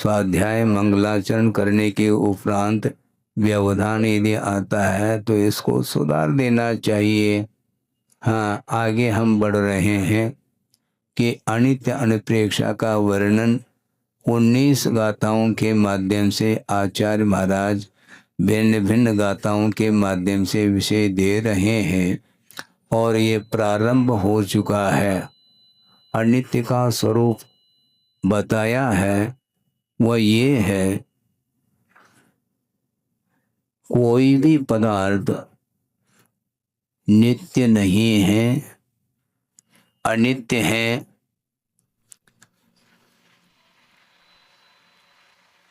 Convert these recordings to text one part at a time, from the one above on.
स्वाध्याय मंगलाचरण करने के उपरांत व्यवधान यदि आता है तो इसको सुधार देना चाहिए। हाँ, आगे हम बढ़ रहे हैं कि अनित्य अनुप्रेक्षा का वर्णन 19 गाथाओं के माध्यम से आचार्य महाराज भिन्न भिन्न गाथाओं के माध्यम से विषय दे रहे हैं और ये प्रारंभ हो चुका है। अनित्य का स्वरूप बताया है, वह ये है कोई भी पदार्थ नित्य नहीं है, अनित्य है,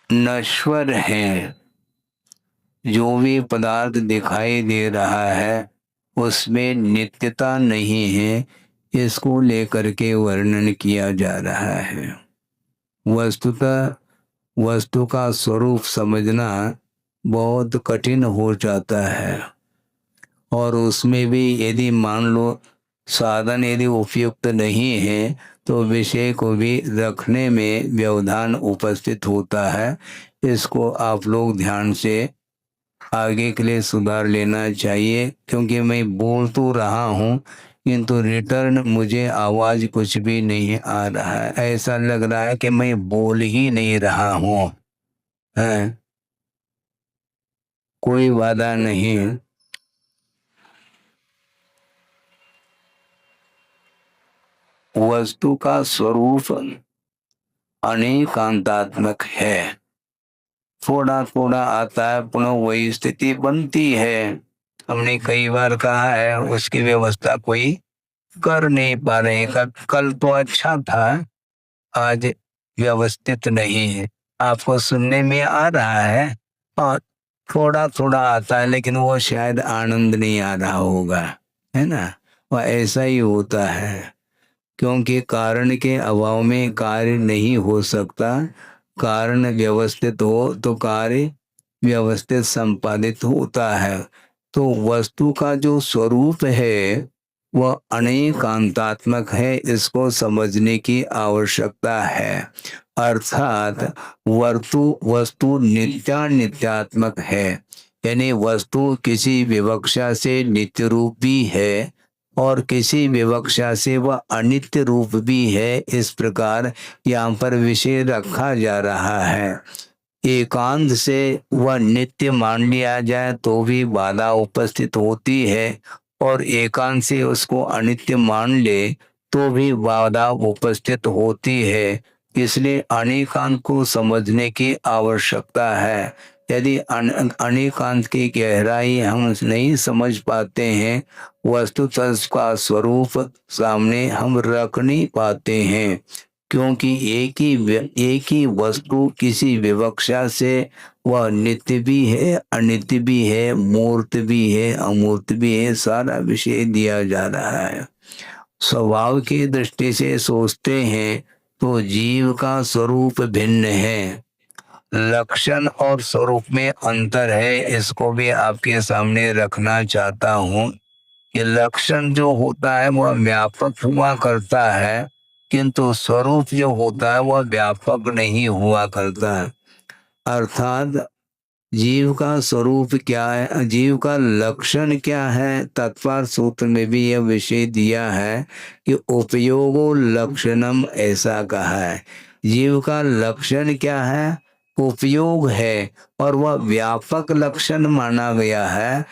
नश्वर है। जो भी पदार्थ दिखाई दे रहा है उसमें नित्यता नहीं है, इसको लेकर के वर्णन किया जा रहा है। वस्तुतः वस्तु का स्वरूप समझना बहुत कठिन हो जाता है और उसमें भी यदि मान लो साधन यदि उपयुक्त नहीं है तो विषय को भी रखने में व्यवधान उपस्थित होता है। इसको आप लोग ध्यान से आगे के लिए सुधार लेना चाहिए, क्योंकि मैं बोल तो रहा हूँ किंतु रिटर्न मुझे आवाज़ कुछ भी नहीं आ रहा है। ऐसा लग रहा है कि मैं बोल ही नहीं रहा हूँ। है कोई वादा नहीं। वस्तु का स्वरूप अनेकांतात्मक है। थोड़ा थोड़ा आता है, पुनः वही स्थिति बनती है। हमने कई बार कहा है उसकी व्यवस्था कोई कर नहीं पा रहे। कल तो अच्छा था, आज व्यवस्थित नहीं है। आपको सुनने में आ रहा है और थोड़ा थोड़ा आता है, लेकिन वो शायद आनंद नहीं आ रहा होगा, है ना। वह ऐसा ही होता है, क्योंकि कारण के अभाव में कार्य नहीं हो सकता। कारण व्यवस्थित हो तो कार्य व्यवस्थित संपादित होता है। तो वस्तु का जो स्वरूप है वह अनेकांतात्मक है, इसको समझने की आवश्यकता है। अर्थात वस्तु नित्यात्मक है, यानी वस्तु किसी विवक्षा से नित्य रूप भी है और किसी विवक्षा से वह अनित्य रूप भी है। इस प्रकार यहाँ पर विषय रखा जा रहा है। एकांत से वह नित्य मान लिया जाए तो भी बाधा उपस्थित होती है और एकांत से उसको अनित्य मान ले तो भी बाधा उपस्थित होती है। इसलिए अनेकांत को समझने की आवश्यकता है। यदि अनेकांत की गहराई हम नहीं समझ पाते हैं, वस्तुतः का स्वरूप सामने हम रख नहीं पाते हैं, क्योंकि एक ही वस्तु किसी विवक्षा से वह नित्य भी है, अनित्य भी है, मूर्त भी है, अमूर्त भी है। सारा विषय दिया जा रहा है। स्वभाव की दृष्टि से सोचते हैं तो जीव का स्वरूप भिन्न है, लक्षण और स्वरूप में अंतर है। इसको भी आपके सामने रखना चाहता हूँ कि लक्षण जो होता है वह व्यापक हुआ करता है, किंतु स्वरूप जो होता है वह व्यापक नहीं हुआ करता है। अर्थात जीव का स्वरूप क्या है, जीव का लक्षण क्या है, तत्पर सूत्र में भी यह विषय दिया है कि उपयोगो लक्षणम, ऐसा कहा है। जीव का लक्षण क्या है, उपयोग है, और वह व्यापक लक्षण माना गया है।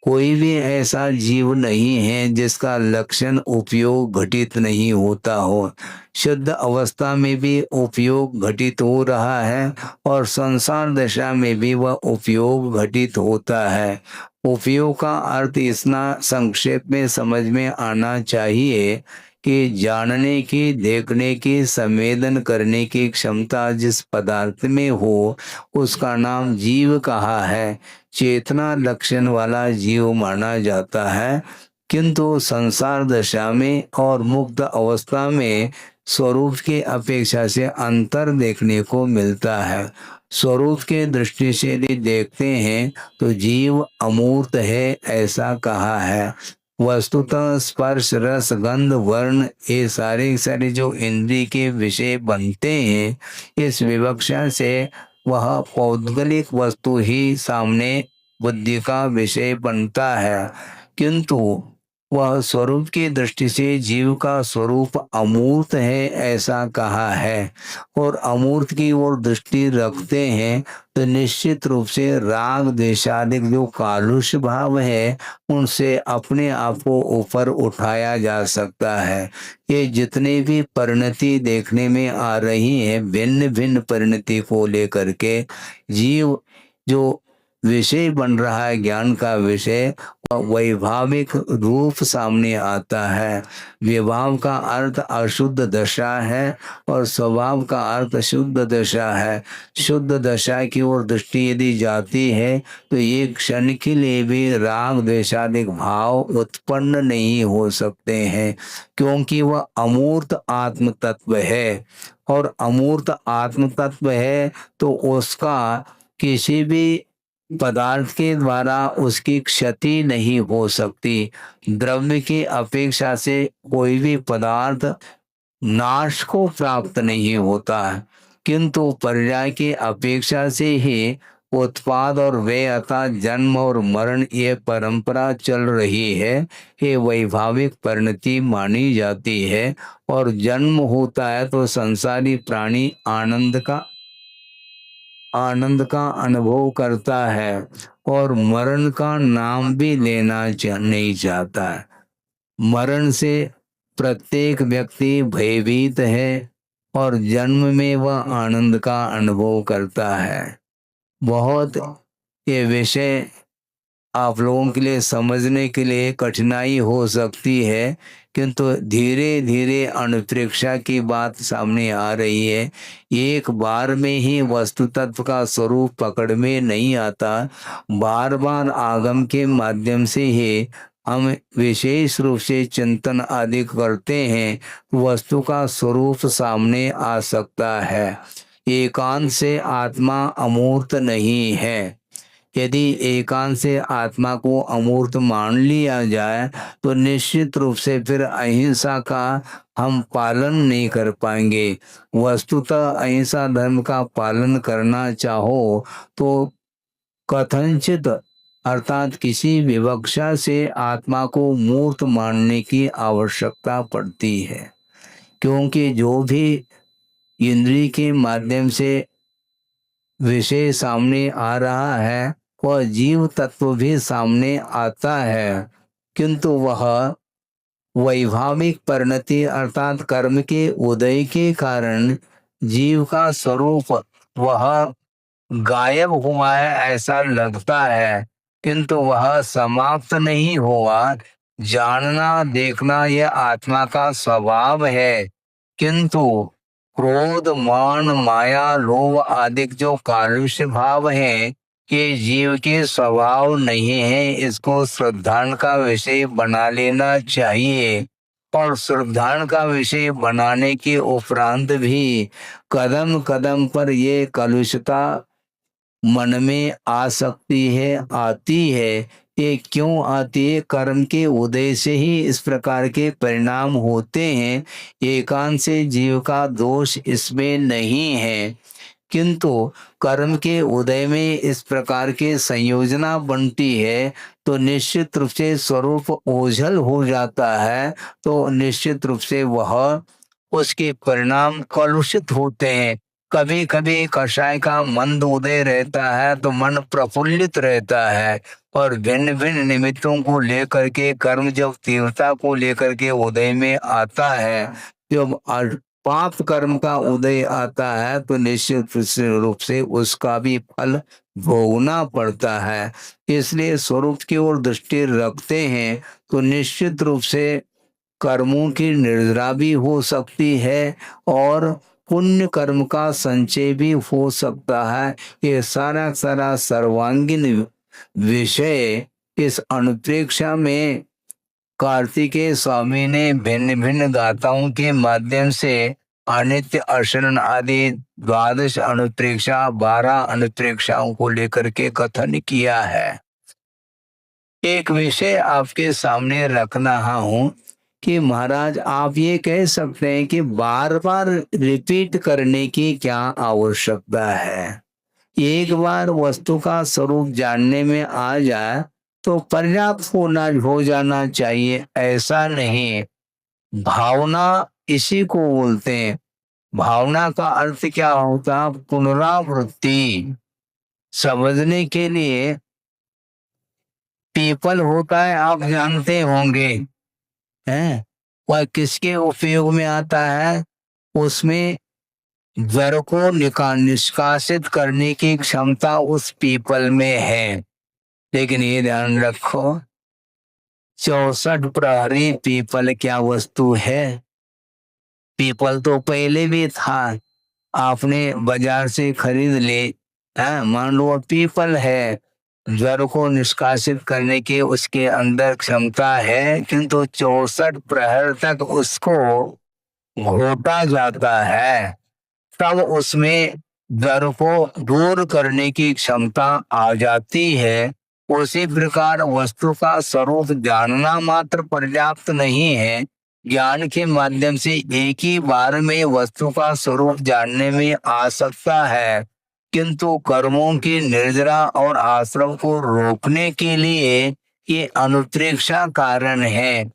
कोई भी ऐसा जीव नहीं है जिसका लक्षण उपयोग घटित नहीं होता हो। शुद्ध अवस्था में भी उपयोग घटित हो रहा है और संसार दशा में भी वह उपयोग घटित होता है। उपयोग का अर्थ इतना संक्षेप में समझ में आना चाहिए कि जानने की, देखने की, संवेदन करने की क्षमता जिस पदार्थ में हो उसका नाम जीव कहा है। चेतना लक्षण वाला जीव माना जाता है, किंतु संसार दशा में और मुक्त अवस्था में स्वरूप की अपेक्षा से अंतर देखने को मिलता है। स्वरूप के दृष्टि से यदि देखते हैं तो जीव अमूर्त है, ऐसा कहा है। वस्तुतः स्पर्श रस गंध वर्ण ये सारे सारे जो इंद्रिय के विषय बनते हैं, इस विवक्षा से वह पौद्गलिक वस्तु ही सामने बुद्धि का विषय बनता है, किंतु वह स्वरूप की दृष्टि से जीव का स्वरूप अमूर्त है ऐसा कहा है। और अमूर्त की ओर दृष्टि रखते हैं तो निश्चित रूप से राग देशादिक जो कालुष्य भाव है उनसे अपने आप को ऊपर उठाया जा सकता है। ये जितने भी परिणति देखने में आ रही है, भिन्न भिन्न परिणति को लेकर के जीव जो विषय बन रहा है, ज्ञान का विषय, वैभाविक रूप सामने आता है। विभाव का अर्थ अशुद्ध दशा है और स्वभाव का अर्थ शुद्ध दशा है। शुद्ध दशा की ओर दृष्टि यदि जाती है तो एक क्षण के लिए भी राग द्वेषादिक भाव उत्पन्न नहीं हो सकते हैं, क्योंकि वह अमूर्त आत्म तत्व है। और अमूर्त आत्म तत्व है तो उसका किसी भी पदार्थ के द्वारा उसकी क्षति नहीं हो सकती। द्रव्य की अपेक्षा से कोई भी पदार्थ नाश को प्राप्त नहीं होता है, किंतु पर्याय की अपेक्षा से ही उत्पाद और व्यय अर्थात जन्म और मरण ये परंपरा चल रही है, ये वैभाविक परिणति मानी जाती है। और जन्म होता है तो संसारी प्राणी आनंद का अनुभव करता है और मरण का नाम भी लेना नहीं चाहता है। मरण से प्रत्येक व्यक्ति भयभीत है और जन्म में वह आनंद का अनुभव करता है। बहुत ये विषय आप लोगों के लिए समझने के लिए कठिनाई हो सकती है, किंतु धीरे धीरे अनुप्रेक्षा की बात सामने आ रही है। एक बार में ही वस्तु तत्व का स्वरूप पकड़ में नहीं आता, बार बार आगम के माध्यम से ही हम विशेष रूप से चिंतन आदि करते हैं, वस्तु का स्वरूप सामने आ सकता है। एकांत से आत्मा अमूर्त नहीं है। यदि एकांत से आत्मा को अमूर्त मान लिया जाए तो निश्चित रूप से फिर अहिंसा का हम पालन नहीं कर पाएंगे। वस्तुतः अहिंसा धर्म का पालन करना चाहो तो कथनचित अर्थात किसी विवक्षा से आत्मा को मूर्त मानने की आवश्यकता पड़ती है, क्योंकि जो भी इंद्रिय के माध्यम से विषय सामने आ रहा है वह जीव तत्व भी सामने आता है, किंतु वह वैभाविक परिणति अर्थात कर्म के उदय के कारण जीव का स्वरूप वह गायब हुआ है ऐसा लगता है, किंतु वह समाप्त नहीं हुआ। जानना देखना यह आत्मा का स्वभाव है, किंतु क्रोध मान माया लोभ आदि जो कालुष्य भाव है ये जीव के स्वभाव नहीं है। इसको श्रद्धान का विषय बना लेना चाहिए और श्रद्धान का विषय बनाने के उपरांत भी कदम कदम पर ये कलुषता मन में आ सकती है, आती है। ये क्यों आती है? कर्म के उदय से ही इस प्रकार के परिणाम होते हैं। एकांत से जीव का दोष इसमें नहीं है, किंतु कर्म के उदय में इस प्रकार के संयोजना बनती है तो निश्चित रूप से स्वरूप ओझल हो जाता है, तो निश्चित रूप से वह उसके परिणाम कलुषित होते हैं। कभी कभी कषाय का मंद उदय रहता है तो मन प्रफुल्लित रहता है और भिन्न भिन्न निमित्तों को लेकर के कर्म जब तीव्रता को लेकर के उदय में आता है, जब पाप कर्म का उदय आता है तो निश्चित रूप से उसका भी फल भोगना पड़ता है। इसलिए स्वरूप की ओर दृष्टि रखते हैं तो निश्चित रूप से कर्मों की निर्जरा भी हो सकती है और पुण्य कर्म का संचय भी हो सकता है। ये सारा सारा सर्वांगीण विषय इस अनुप्रेक्षा में कार्तिकेय स्वामी ने भिन्न भिन्न गाथाओं के माध्यम से अनित्य अशरण आदि 12 अनुप्रेक्षा 12 अनुप्रेक्षाओं को लेकर के कथन किया है। एक विषय आपके सामने रख रहा हूं कि महाराज आप ये कह सकते हैं कि बार बार रिपीट करने की क्या आवश्यकता है। एक बार वस्तु का स्वरूप जानने में आ जाए तो पर्याप्त होना हो जाना चाहिए, ऐसा नहीं। भावना इसी को बोलते हैं। भावना का अर्थ क्या होता है? पुनरावृत्ति। समझने के लिए पीपल होता है, आप जानते होंगे, हैं? वह किसके उपयोग में आता है? उसमें जड़ को निष्कासित करने की क्षमता उस पीपल में है। लेकिन ये ध्यान रखो, 64 प्रहरी पीपल क्या वस्तु है? पीपल तो पहले भी था, आपने बाजार से खरीद ले, हाँ, मान लो वो पीपल है, जड़ को निष्कासित करने की उसके अंदर क्षमता है, किंतु 64 प्रहर तक उसको घोटा जाता है, तब उसमें जड़ को दूर करने की क्षमता आ जाती है। उसी प्रकार वस्तु का स्वरूप जानना मात्र पर्याप्त नहीं है। ज्ञान के माध्यम से एक ही बार में वस्तु का स्वरूप जानने में आ सकता है, किंतु कर्मों की निर्जरा और आश्रम को रोकने के लिए ये अनुप्रेक्षा कारण है।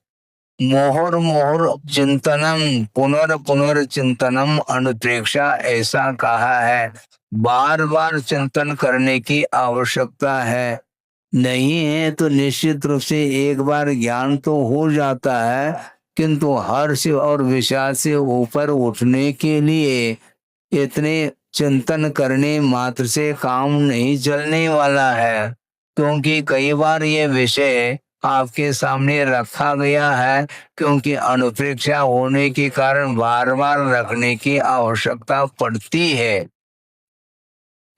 मोहर मोहर चिंतनम पुनर्चिंतनम अनुप्रेक्षा, ऐसा कहा है। बार बार चिंतन करने की आवश्यकता है। नहीं है तो निश्चित रूप से एक बार ज्ञान तो हो जाता है, किंतु हर्ष और विषाद से ऊपर उठने के लिए इतने चिंतन करने मात्र से काम नहीं चलने वाला है। क्योंकि कई बार ये विषय आपके सामने रखा गया है, क्योंकि अनुप्रेक्षा होने के कारण बार बार रखने की आवश्यकता पड़ती है।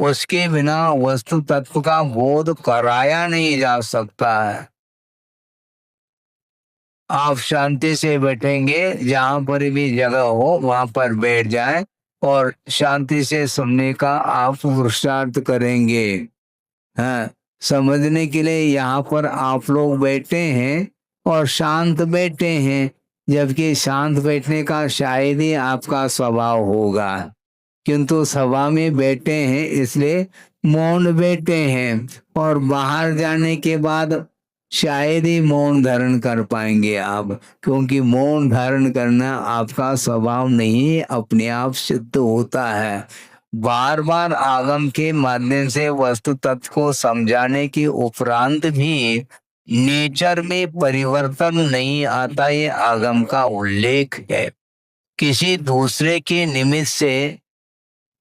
उसके बिना वस्तु तत्व का बोध कराया नहीं जा सकता है। आप शांति से बैठेंगे, जहां पर भी जगह हो वहां पर बैठ जाएं और शांति से सुनने का आप पुरुषार्थ करेंगे। हाँ, समझने के लिए यहाँ पर आप लोग बैठे हैं और शांत बैठे हैं, जबकि शांत बैठने का शायद ही आपका स्वभाव होगा, किंतु सभा में बैठे हैं इसलिए मौन बैठे हैं, और बाहर जाने के बाद शायद ही मौन धारण कर पाएंगे आप, क्योंकि मौन धारण करना आपका स्वभाव नहीं है, अपने आप सिद्ध होता है। बार बार आगम के माध्यम से वस्तु तत्व को समझाने के उपरांत भी नेचर में परिवर्तन नहीं आता, ये आगम का उल्लेख है। किसी दूसरे के निमित्त से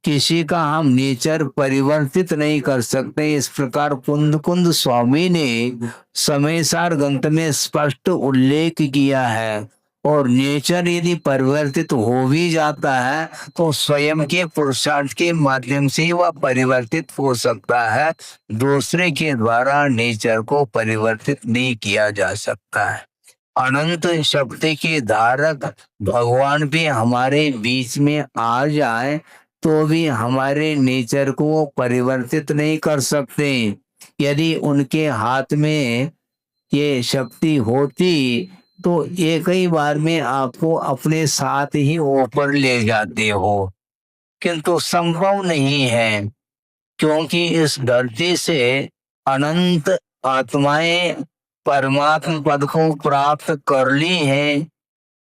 किसी का हम नेचर परिवर्तित नहीं कर सकते। इस प्रकार कुंद कुंद स्वामी ने समय सार ग्रंथ में स्पष्ट उल्लेख किया है। और नेचर यदि परिवर्तित हो भी जाता है तो स्वयं के पुरुषार्थ के माध्यम से वह परिवर्तित हो सकता है, दूसरे के द्वारा नेचर को परिवर्तित नहीं किया जा सकता है। अनंत शक्ति के धारक भगवान भी हमारे बीच में आ जाए तो भी हमारे नेचर को वो परिवर्तित नहीं कर सकते। यदि उनके हाथ में ये शक्ति होती तो एक ही बार में आपको अपने साथ ही ऊपर ले जाते हो, किंतु संभव नहीं है, क्योंकि इस धरती से अनंत आत्माएं परमात्मा पद को प्राप्त कर ली है,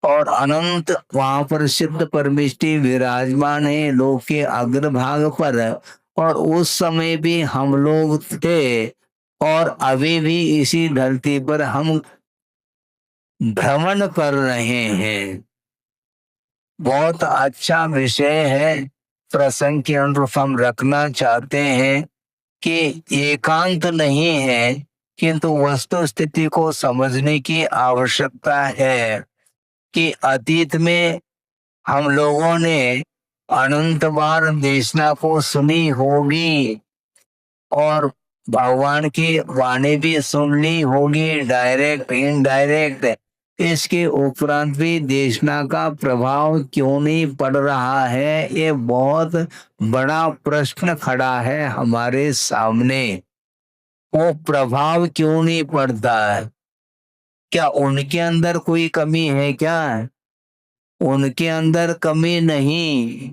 और अनंत वहां पर सिद्ध परमिष्टि विराजमान है लोक के अग्रभाग पर। और उस समय भी हम लोग थे, और अभी भी इसी धरती पर हम भ्रमण कर रहे हैं। बहुत अच्छा विषय है, प्रसंग के अनुरूप हम रखना चाहते हैं कि एकांत नहीं है, किंतु वस्तु स्थिति को समझने की आवश्यकता है कि अतीत में हम लोगों ने अनंत बार देशना को सुनी होगी, और भगवान की वाणी भी सुन ली होगी, डायरेक्ट इनडायरेक्ट। इसके उपरांत भी देशना का प्रभाव क्यों नहीं पड़ रहा है, ये बहुत बड़ा प्रश्न खड़ा है हमारे सामने। वो प्रभाव क्यों नहीं पड़ता है? क्या उनके अंदर कोई कमी है क्या? उनके अंदर कमी नहीं।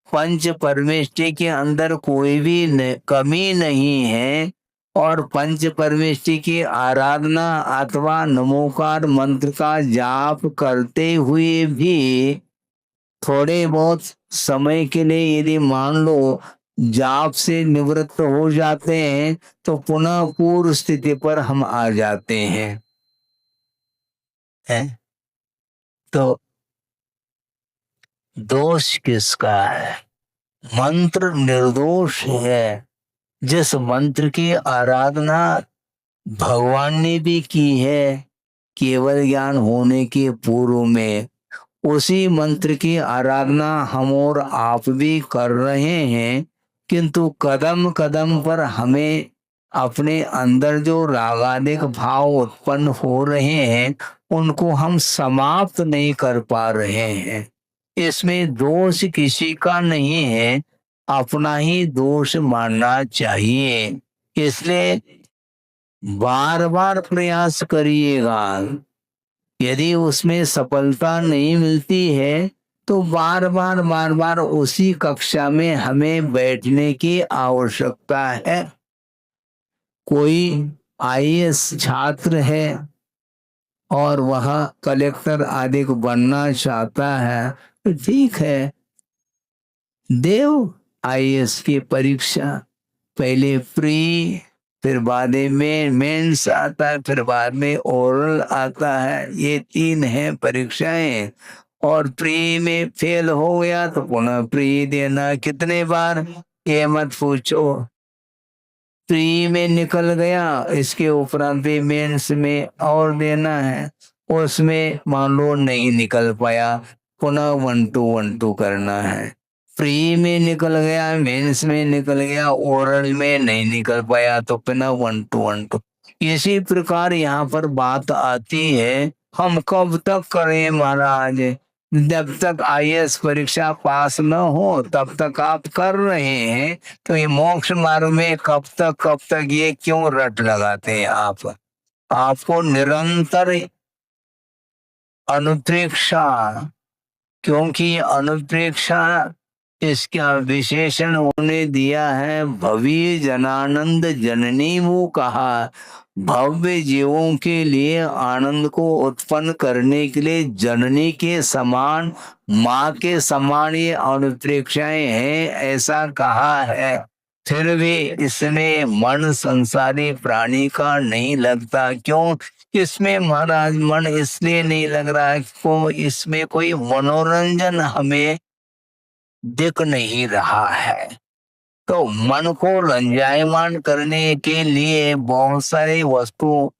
पंच परमेष्टि के अंदर कोई भी कमी नहीं है। और पंच परमेष्टि की आराधना अथवा नमोकार मंत्र का जाप करते हुए भी थोड़े बहुत समय के लिए यदि मान लो जाप से निवृत्त हो जाते हैं तो पुनः पूर्व स्थिति पर हम आ जाते हैं? तो दोष किसका है? मंत्र निर्दोष है। जिस मंत्र की आराधना भगवान ने भी की है केवल ज्ञान होने के पूर्व में, उसी मंत्र की आराधना हम और आप भी कर रहे हैं। किंतु कदम कदम पर हमें अपने अंदर जो रागादिक भाव उत्पन्न हो रहे हैं उनको हम समाप्त नहीं कर पा रहे हैं। इसमें दोष किसी का नहीं है, अपना ही दोष मानना चाहिए। इसलिए बार बार प्रयास करिएगा। यदि उसमें सफलता नहीं मिलती है तो बार बार उसी कक्षा में हमें बैठने की आवश्यकता है। कोई आईएएस छात्र है और वह कलेक्टर आदि को बनना चाहता है तो ठीक है, देव आईएएस की परीक्षा। पहले प्री, फिर बाद में मेंस आता है, फिर बाद में ओरल आता है। ये 3 है परीक्षाएं। और प्री में फेल हो गया तो पुनः प्री देना। कितने बार ये मत पूछो। प्री में निकल गया, इसके उपरांत भी मेंस में और देना है। उसमें मान लो नहीं निकल पाया, पुनः 1 2 करना है। प्री में निकल गया, मेंस में निकल गया, ओरल में नहीं निकल पाया तो पुनः 1 2 इसी प्रकार यहाँ पर बात आती है, हम कब तक करें महाराज? जब तक आईएएस परीक्षा पास न हो तब तक आप कर रहे हैं तो ये मोक्ष मार्ग में कब तक ये क्यों रट लगाते हैं आप? आपको निरंतर अनुप्रेक्षा, क्योंकि अनुप्रेक्षा इसका विशेषण उन्होंने दिया है भव्य जनानंद जननी। वो कहा भव्य जीवों के लिए आनंद को उत्पन्न करने के लिए जननी के समान, माँ के समान ये अनुप्रेक्षाएं हैं, ऐसा कहा है। फिर भी इसमें मन संसारी प्राणी का नहीं लगता। क्यों? इसमें महाराज मन इसलिए नहीं लग रहा है को इसमें कोई मनोरंजन हमें दिख नहीं रहा है। तो मन को रंजायमान करने के लिए बहुत सारी वस्तु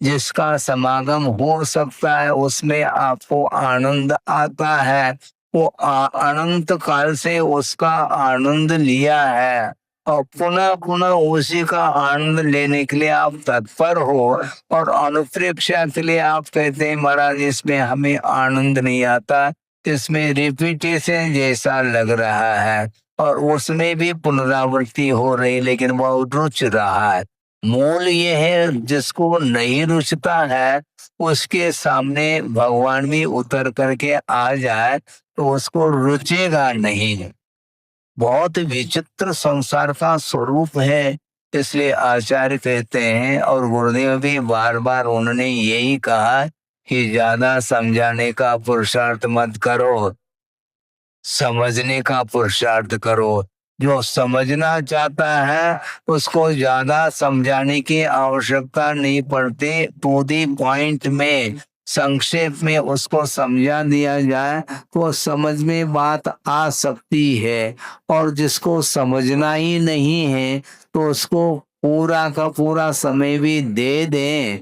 जिसका समागम हो सकता है उसमें आपको आनंद आता है। वो अनंत काल से उसका आनंद लिया है और पुनः पुनः उसी का आनंद लेने के लिए आप तत्पर हो। और अनुप्रेक्षा के लिए आप कहते हैं महाराज इसमें हमें आनंद नहीं आता, इसमें रिपीटेशन जैसा लग रहा है और उसमें भी पुनरावृत्ति हो रही, लेकिन वह रुच रहा है। मूल ये है जिसको नहीं रुचता है उसके सामने भगवान भी उतर करके आ जाए तो उसको रुचेगा नहीं। बहुत विचित्र संसार का स्वरूप है। इसलिए आचार्य कहते हैं और गुरुदेव भी बार बार उन्होंने यही कहा कि ज्यादा समझाने का पुरुषार्थ मत करो, समझने का पुरुषार्थ करो। जो समझना चाहता है उसको ज्यादा समझाने की आवश्यकता नहीं पड़ती। टू दी पॉइंट में संक्षेप में उसको समझा दिया जाए तो समझ में बात आ सकती है। और जिसको समझना ही नहीं है तो उसको पूरा का पूरा समय भी दे दें,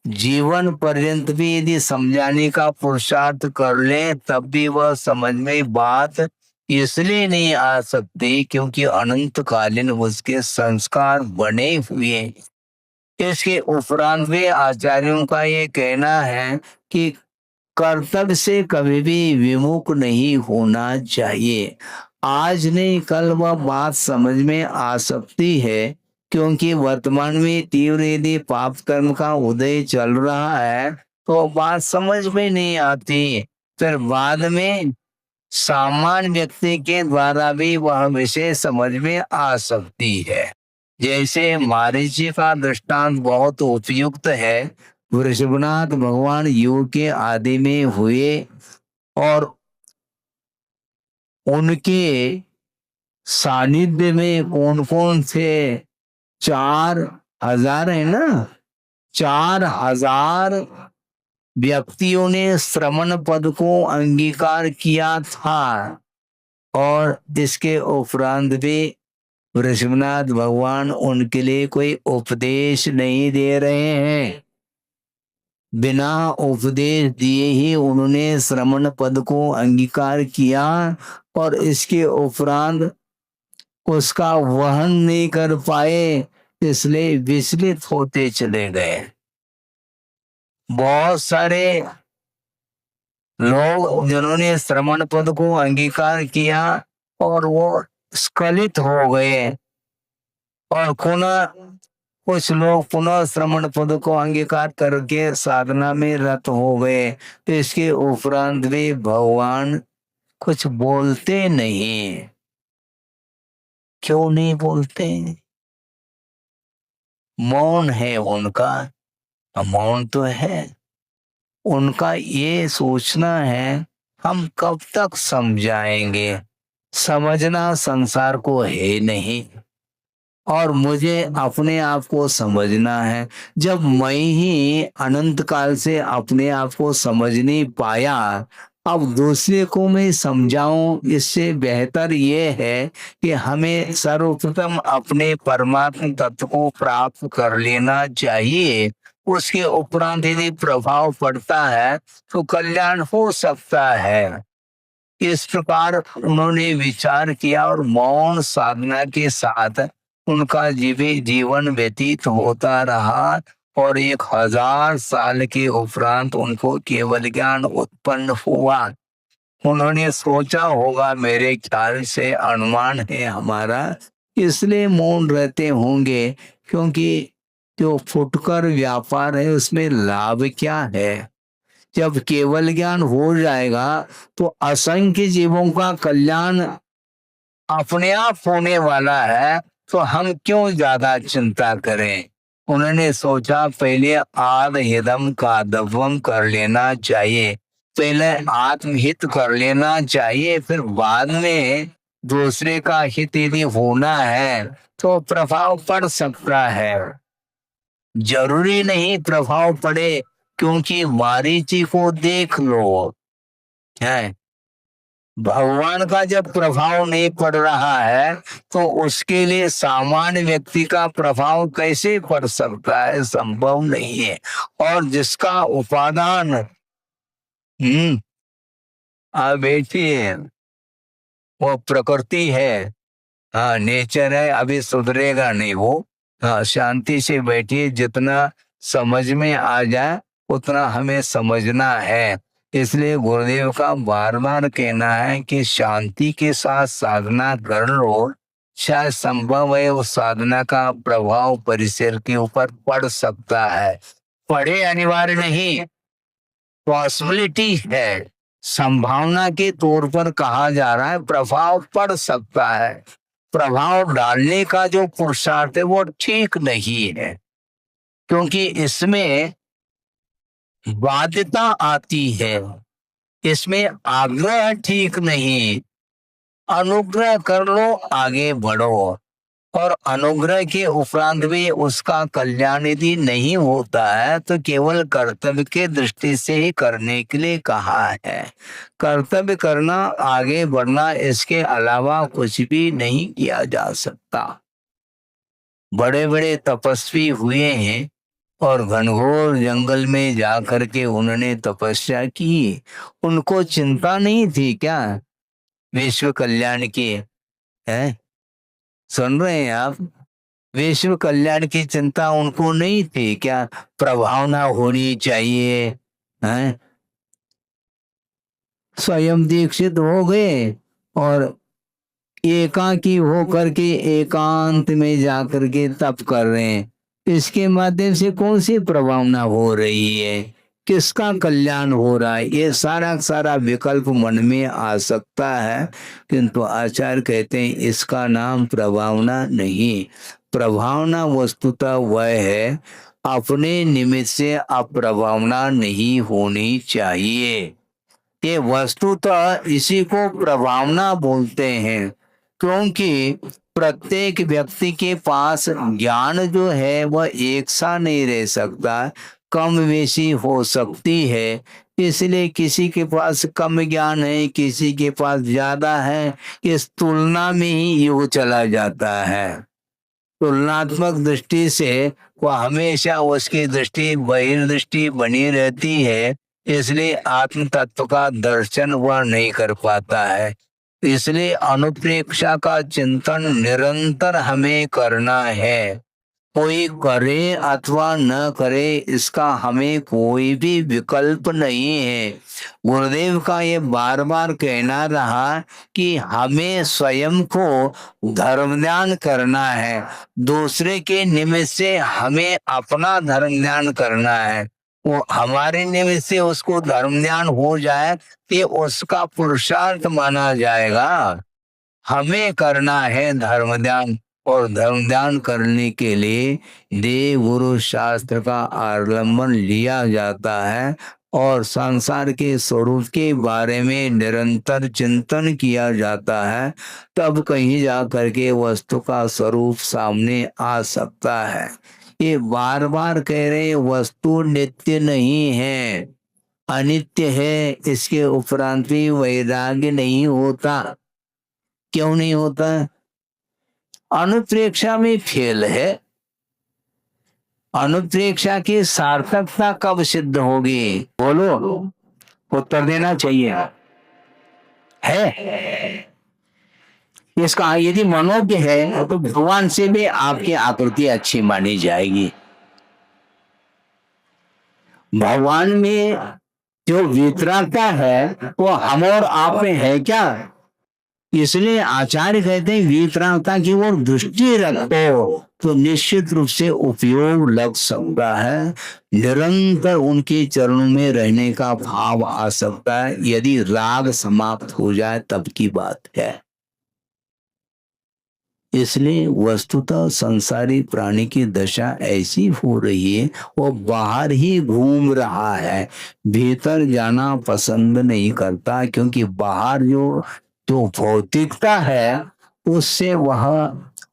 जीवन पर्यंत भी यदि समझाने का पुरुषार्थ कर ले तब भी वह समझ में बात इसलिए नहीं आ सकती क्योंकि अनंतकालीन उसके संस्कार बने हुए हैं। इसके उपरांत भी आचार्यों का ये कहना है कि कर्तव्य से कभी भी विमुख नहीं होना चाहिए। आज नहीं कल वह बात समझ में आ सकती है क्योंकि वर्तमान में तीव्र यदि पाप कर्म का उदय चल रहा है तो बात समझ में नहीं आती, फिर बाद में सामान्य व्यक्ति के द्वारा भी वह विषय समझ में आ सकती है। जैसे मारीची का दृष्टांत बहुत उपयुक्त है। वृषभनाथ भगवान युग के आदि में हुए और उनके सानिध्य में कौन कौन थे? 4,000 है ना, 4,000 व्यक्तियों ने श्रवण पद को अंगीकार किया था। और इसके उपरांत भी वृषभनाथ भगवान उनके लिए कोई उपदेश नहीं दे रहे हैं। बिना उपदेश दिए ही उन्होंने श्रवण पद को अंगीकार किया और इसके उपरांत उसका वहन नहीं कर पाए, इसलिए विचलित होते चले गए। बहुत सारे लोग जिन्होंने श्रवण पद को अंगीकार किया और वो स्खलित हो गए, और कुछ लोग पुनः श्रवण पद को अंगीकार करके साधना में रत हो गए। तो इसके उपरांत भी भगवान कुछ बोलते नहीं। क्यों नहीं बोलते? मौन है उनका, मौन तो है। उनका ये सोचना है हम कब तक समझाएंगे, समझना संसार को है नहीं, और मुझे अपने आप को समझना है। जब मैं ही अनंत काल से अपने आप को समझ नहीं पाया, अब दूसरे को मैं समझाऊं, इससे बेहतर ये है कि हमें सर्वप्रथम अपने परमात्म तत्व को प्राप्त कर लेना चाहिए। उसके उपरांत यदि प्रभाव पड़ता है तो कल्याण हो सकता है। इस प्रकार उन्होंने विचार किया और मौन साधना के साथ उनका जीवन व्यतीत होता रहा। और 1,000 साल के उपरांत उनको केवल ज्ञान उत्पन्न हुआ। उन्होंने सोचा होगा, मेरे ख्याल से अनुमान है हमारा, इसलिए मौन रहते होंगे, क्योंकि जो फुटकर व्यापार है उसमें लाभ क्या है? जब केवल ज्ञान हो जाएगा तो असंख्य जीवों का कल्याण अपने आप होने वाला है, तो हम क्यों ज्यादा चिंता करें? उन्होंने सोचा पहले आत्महितम का दवम कर लेना चाहिए, पहले आत्महित कर लेना चाहिए, फिर बाद में दूसरे का हित यदि होना है तो प्रभाव पड़ सकता है। जरूरी नहीं प्रभाव पड़े, क्योंकि मारीची को देख लो, है भगवान का जब प्रभाव नहीं पड़ रहा है तो उसके लिए सामान्य व्यक्ति का प्रभाव कैसे पड़ सकता है? संभव नहीं है। और जिसका उपादान बैठी है वो प्रकृति है, हाँ नेचर है, अभी सुधरेगा नहीं वो। हाँ शांति से बैठिए, जितना समझ में आ जाए उतना हमें समझना है। इसलिए गुरुदेव का बार बार कहना है कि शांति के साथ साधना कर लो, शायद संभव है उस साधना का प्रभाव परिसर के ऊपर पड़ सकता है। पड़े अनिवार्य नहीं, पॉसिबिलिटी है, संभावना के तौर पर कहा जा रहा है, प्रभाव पड़ सकता है। प्रभाव डालने का जो पुरुषार्थ है वो ठीक नहीं है, क्योंकि इसमें बाध्यता आती है, इसमें आग्रह ठीक नहीं। अनुग्रह कर लो, आगे बढ़ो, और अनुग्रह के उपरांत भी उसका कल्याण यदि नहीं होता है तो केवल कर्तव्य के दृष्टि से ही करने के लिए कहा है। कर्तव्य करना, आगे बढ़ना, इसके अलावा कुछ भी नहीं किया जा सकता। बड़े बड़े तपस्वी हुए हैं और घनघोर जंगल में जा करके उन्होंने तपस्या की, उनको चिंता नहीं थी क्या विश्व कल्याण की? है, सुन रहे हैं आप? विश्व कल्याण की चिंता उनको नहीं थी क्या? प्रभावना होनी चाहिए, हैं? स्वयं दीक्षित हो गए और एकाकी हो करके एकांत में जा करके तप कर रहे हैं, इसके माध्यम से कौन सी प्रभावना हो रही है, किसका कल्याण हो रहा है, ये सारा सारा विकल्प मन में आ सकता है। किंतु आचार्य कहते हैं इसका नाम प्रभावना नहीं। प्रभावना वस्तुतः वह है अपने निमित्त से अप्रभावना नहीं होनी चाहिए। ये वस्तुतः इसी को प्रभावना बोलते हैं, क्योंकि प्रत्येक व्यक्ति के पास ज्ञान जो है वह एक सा नहीं रह सकता, कम बेशी हो सकती है। इसलिए किसी के पास कम ज्ञान है, किसी के पास ज्यादा है, इस तुलना में ही युग चला जाता है। तुलनात्मक दृष्टि से वह हमेशा उसकी दृष्टि बहिर्दृष्टि बनी रहती है, इसलिए आत्म तत्व का दर्शन वह नहीं कर पाता है। इसलिए अनुप्रेक्षा का चिंतन निरंतर हमें करना है। कोई करे अथवा न करे इसका हमें कोई भी विकल्प नहीं है। गुरुदेव का ये बार बार कहना रहा कि हमें स्वयं को धर्म ध्यान करना है, दूसरे के निमित्त से हमें अपना धर्म ध्यान करना है। वो हमारे निमित्त से उसको धर्म ध्यान हो जाए ये उसका पुरुषार्थ माना जाएगा। हमें करना है धर्म ध्यान, और धर्म ध्यान करने के लिए देव गुरु शास्त्र का अवलंबन लिया जाता है और संसार के स्वरूप के बारे में निरंतर चिंतन किया जाता है। तब कहीं जा करके वस्तु का स्वरूप सामने आ सकता है। ये बार बार कह रहे वस्तु नित्य नहीं है, अनित्य है। इसके उपरांत भी वैराग्य नहीं होता। क्यों नहीं होता? अनुप्रेक्षा में फेल है। अनुप्रेक्षा की सार्थकता कब सिद्ध होगी? बोलो, उत्तर देना चाहिए। है इसका यदि मनोज्ञ है तो भगवान से भी आपकी आकृति अच्छी मानी जाएगी। भगवान में जो वितरागता है वो हम और आप में है क्या? इसलिए आचार्य कहते हैं वितरागता की ओर दृष्टि रखो तो निश्चित रूप से उपयोग लग सकता है। निरंतर उनके चरणों में रहने का भाव आ सकता है। यदि राग समाप्त हो जाए तब की बात है। इसलिए वस्तुतः संसारी प्राणी की दशा ऐसी हो रही है, वो बाहर ही घूम रहा है, भीतर जाना पसंद नहीं करता, क्योंकि बाहर जो भौतिकता है उससे वह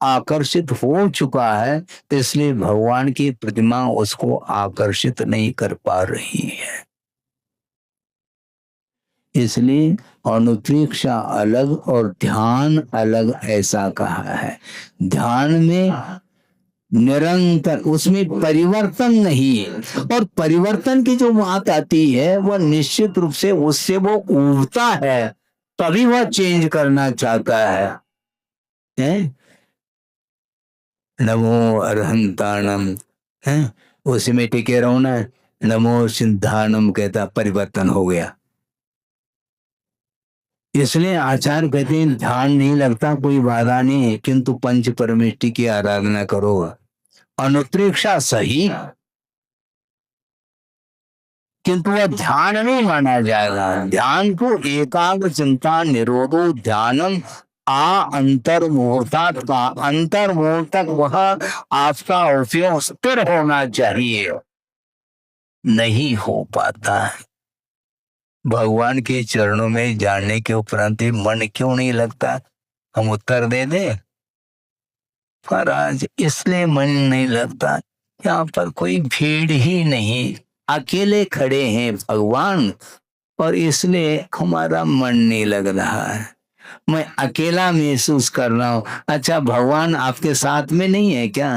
आकर्षित हो चुका है। इसलिए भगवान की प्रतिमा उसको आकर्षित नहीं कर पा रही है। इसलिए अनुप्रेक्षा अलग और ध्यान अलग ऐसा कहा है। ध्यान में निरंतर उसमें परिवर्तन नहीं है, और परिवर्तन की जो बात आती है वह निश्चित रूप से उससे वो उबता है, तभी वह चेंज करना चाहता है? नमो अरहंताणम, है उसी में टिके रहो ना। नमो सिद्धानम कहता परिवर्तन हो गया। इसलिए आचार्य कहते हैं ध्यान नहीं लगता कोई बाधा नहीं है, किंतु पंच परमेष्टि की आराधना करो। अनुप्रेक्षा सही, किंतु वह ध्यान नहीं माना जाएगा। ध्यान को एकाग्र चिंता निरोधो ध्यानम अंतर्मुहूर्तात् का, अंतर्मुहूर्त तक वह आपका उपयोग स्थिर होना चाहिए, नहीं हो पाता है। भगवान के चरणों में जाने के उपरांत मन क्यों नहीं लगता? हम उत्तर दे दें महाराज, इसलिए मन नहीं लगता यहाँ पर कोई भीड़ ही नहीं, अकेले खड़े हैं भगवान, और इसलिए हमारा मन नहीं लग रहा है। मैं अकेला महसूस कर रहा हूँ। अच्छा, भगवान आपके साथ में नहीं है क्या?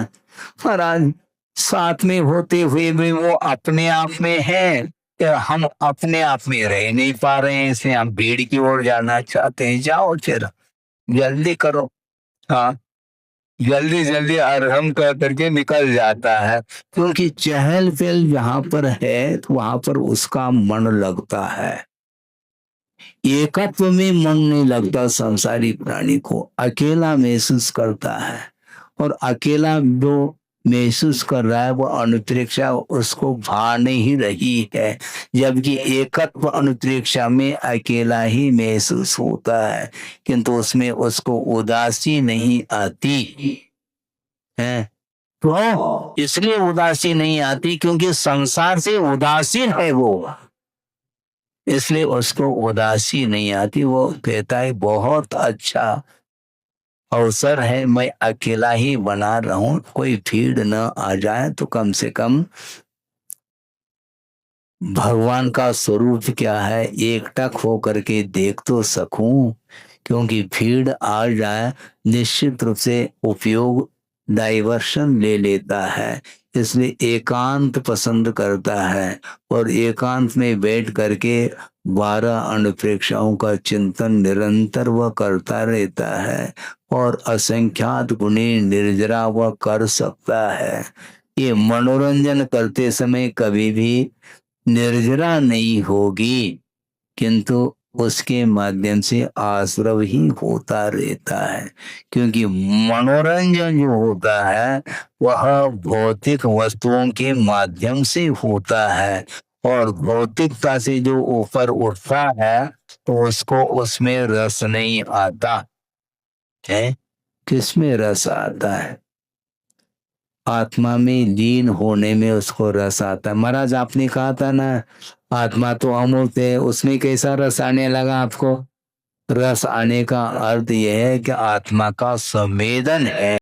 महाराज, साथ में होते हुए भी वो अपने आप में है, हम अपने आप में रह नहीं पा रहे हैं, इसलिए हम भीड़ की ओर जाना चाहते हैं। जाओ फिर, जल्दी करो। हाँ, जल्दी जल्दी अरहम कर करके निकल जाता है, क्योंकि चहल पहल जहां पर है तो वहां पर उसका मन लगता है। एकत्व में मन नहीं लगता, संसारी प्राणी को अकेला महसूस करता है। और अकेला जो महसूस कर रहा है वो अनुप्रेक्षा उसको भा नहीं रही है, जबकि एकत्व अनुप्रेक्षा में अकेला ही महसूस होता है, किंतु उसमें उसको उदासी नहीं आती है। तो इसलिए उदासी नहीं आती क्योंकि संसार से उदासीन है वो, इसलिए उसको उदासी नहीं आती। वो कहता है बहुत अच्छा अवसर है, मैं अकेला ही बना रहूं, कोई भीड़ न आ जाए तो कम से कम भगवान का स्वरूप क्या है एकटक हो करके देख तो सकूं। क्योंकि भीड़ आ जाए निश्चित रूप से उपयोग डाइवर्शन ले लेता है, इसलिए एकांत पसंद करता है। और एकांत में बैठ करके 12 अनुप्रेक्षाओं का चिंतन निरंतर वह करता रहता है और असंख्यात गुणी निर्जरा वह कर सकता है। ये मनोरंजन करते समय कभी भी निर्जरा नहीं होगी, किंतु उसके माध्यम से आश्रव ही होता रहता है। क्योंकि मनोरंजन जो होता है वह भौतिक वस्तुओं के माध्यम से होता है, और भौतिकता से जो ऊपर उठता है तो उसको उसमें रस नहीं आता है। किसमें रस आता है? आत्मा में लीन होने में उसको रस आता है। महाराज आपने कहा था ना आत्मा तो अमूर्त है, उसमें कैसा रस आने लगा आपको? रस आने का अर्थ यह है कि आत्मा का संवेदन है।